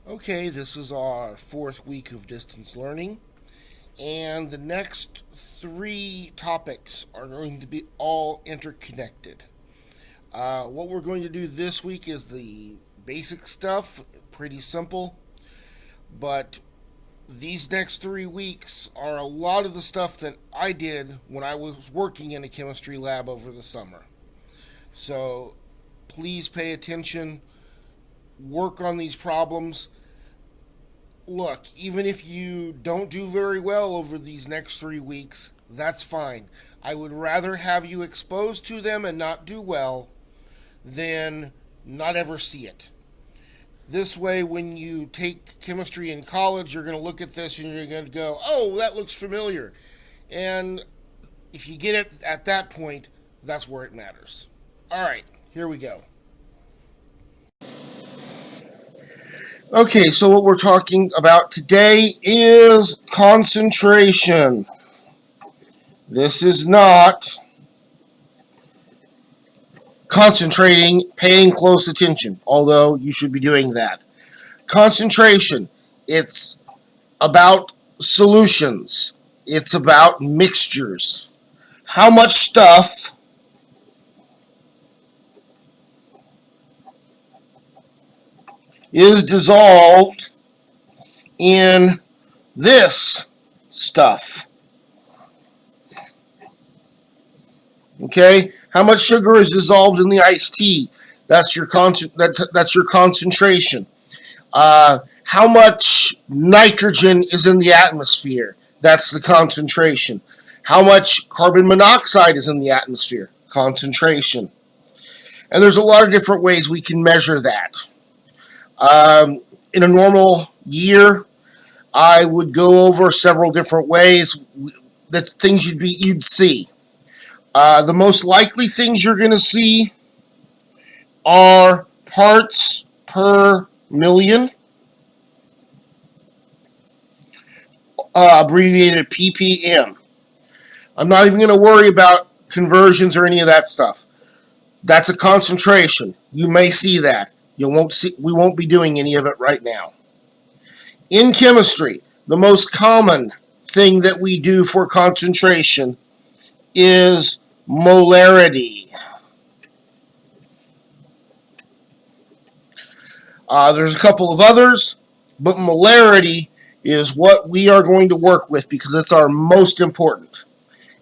Okay, this is our fourth week of distance learning, and the next three topics are going to be all interconnected. What we're going to do this week is the basic stuff, pretty simple, but these next 3 weeks are a lot of the stuff that I did when I was working in a chemistry lab over the summer. So please pay attention, work on these problems. Look, even if you don't do very well over these next 3 weeks, that's fine. I would rather have you exposed to them and not do well than not ever see it. This way, when you take chemistry in college, you're going to look at this and you're going to go, oh, that looks familiar. And if you get it at that point, that's where it matters. All right, here we go. Okay, so what we're talking about today is concentration. This is not concentrating, paying close attention, although you should be doing that. Concentration, it's about solutions, it's about mixtures. How much stuff is dissolved in this stuff? Okay, how much sugar is dissolved in the iced tea? That's your concentration. How much nitrogen is in the atmosphere? That's the concentration. How much carbon monoxide is in the atmosphere? Concentration. And there's a lot of different ways we can measure that. In a normal year, I would go over several different ways that things you'd see. The most likely things you're going to see are parts per million, abbreviated ppm. I'm not even going to worry about conversions or any of that stuff. That's a concentration. You may see that. We won't be doing any of it right now. In chemistry, the most common thing that we do for concentration is molarity. There's a couple of others, but molarity is what we are going to work with because it's our most important.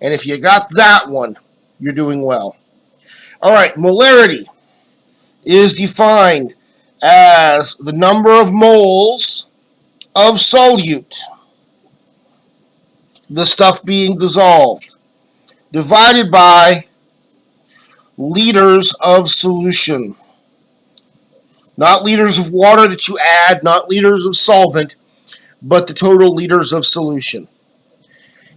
And if you got that one, you're doing well. All right, molarity is defined as the number of moles of solute, the stuff being dissolved, divided by liters of solution. Not liters of water that you add, not liters of solvent, but the total liters of solution.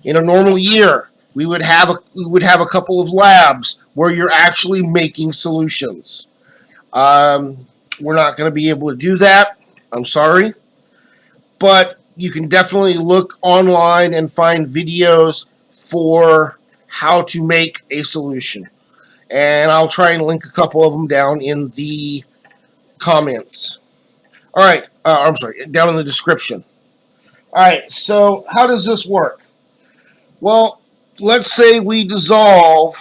In a normal year, we would have a couple of labs where you're actually making solutions. We're not going to be able to do that. I'm sorry, but you can definitely look online and find videos for how to make a solution. And I'll try and link a couple of them down in the comments. All right, I'm sorry, down in the description. All right, so how does this work? Well, let's say we dissolve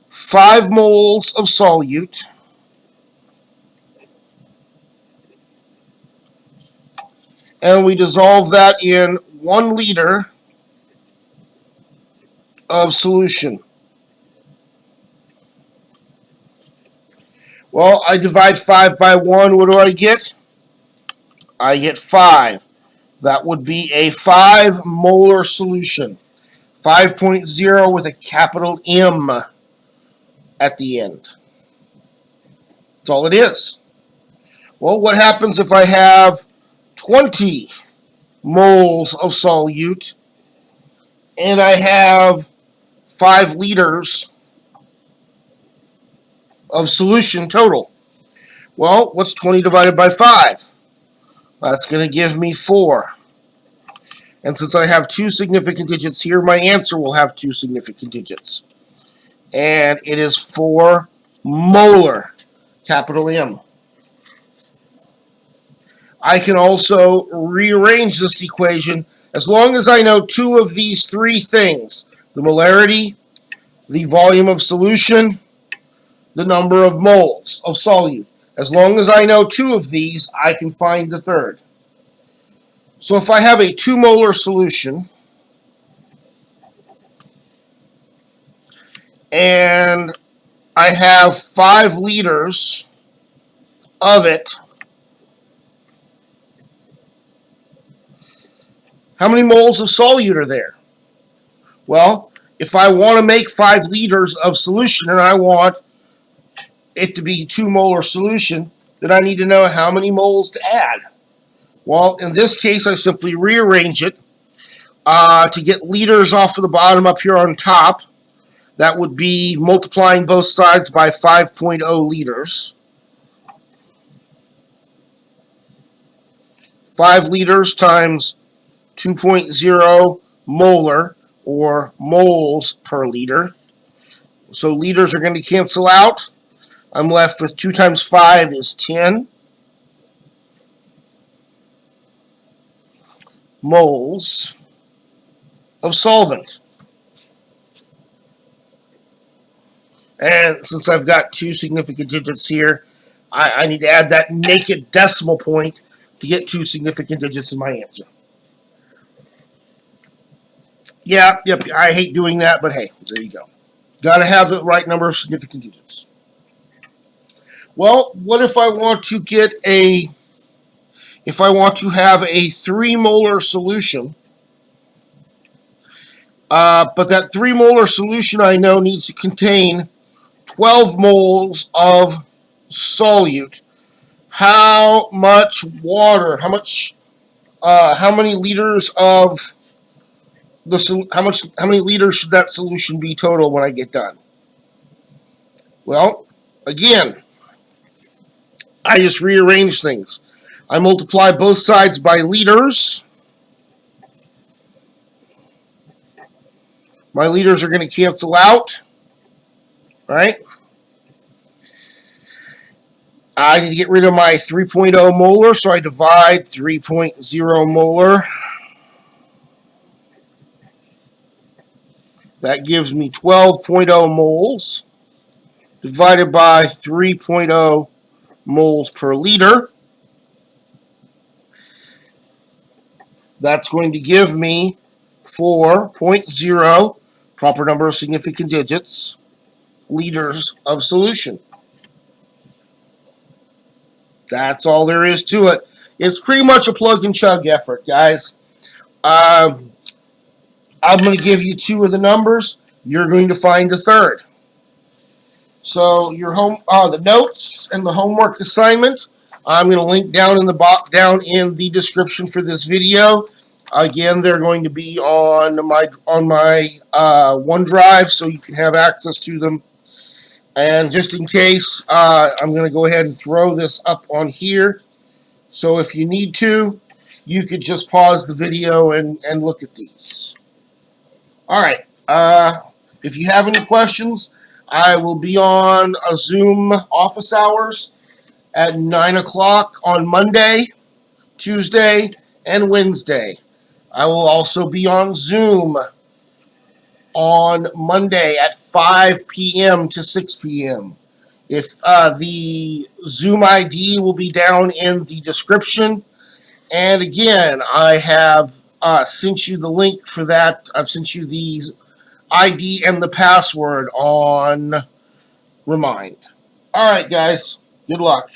5 moles of solute and we dissolve that in 1 liter of solution. Well, I divide 5 by 1. What do I get? I get 5. That would be a 5 molar solution. 5.0 with a capital M at the end. That's all it is. Well, what happens if I have 20 moles of solute and I have 5 liters of solution total? Well, what's 20 divided by 5? That's going to give me 4. And since I have 2 significant digits here, my answer will have 2 significant digits. And it is 4 molar, capital M. I can also rearrange this equation as long as I know two of these three things: the molarity, the volume of solution, the number of moles of solute. As long as I know two of these, I can find the third. So if I have a 2 molar solution and I have 5 liters of it, how many moles of solute are there? Well, if I want to make 5 liters of solution and I want it to be 2 molar solution, then I need to know how many moles to add. Well, in this case, I simply rearrange it to get liters off of the bottom up here on top. That would be multiplying both sides by 5.0 liters. 5 liters times 2.0 molar, or moles per liter. So liters are going to cancel out. I'm left with 2 times 5 is 10 moles of solvent. And since I've got two significant digits here, I need to add that naked decimal point to get two significant digits in my answer. Yep, I hate doing that, but hey, there you go. Got to have the right number of significant digits. Well, what if I want to have a 3 molar solution, but that 3 molar solution I know needs to contain 12 moles of solute. How much water? How many liters of how many liters should that solution be total when I get done? Well, again, I just rearrange things. I multiply both sides by liters. My liters are going to cancel out, right? I need to get rid of my 3.0 molar, so I divide 3.0 molar. That gives me 12.0 moles divided by 3.0 moles per liter. That's going to give me 4.0, proper number of significant digits, liters of solution. That's all there is to it. It's pretty much a plug and chug effort, guys. I'm going to give you two of the numbers. You're going to find a third. So the notes and the homework assignment, I'm going to link down in the description for this video. Again, they're going to be on my OneDrive, so you can have access to them. And just in case, I'm going to go ahead and throw this up on here. So if you need to, you could just pause the video and look at these. All right. If you have any questions, I will be on a Zoom office hours at 9 o'clock on Monday, Tuesday, and Wednesday. I will also be on Zoom on Monday at 5 p.m. to 6 p.m. If the Zoom ID will be down in the description. And again, I have sent you the link for that. I've sent you the ID and the password on Remind. All right, guys. Good luck.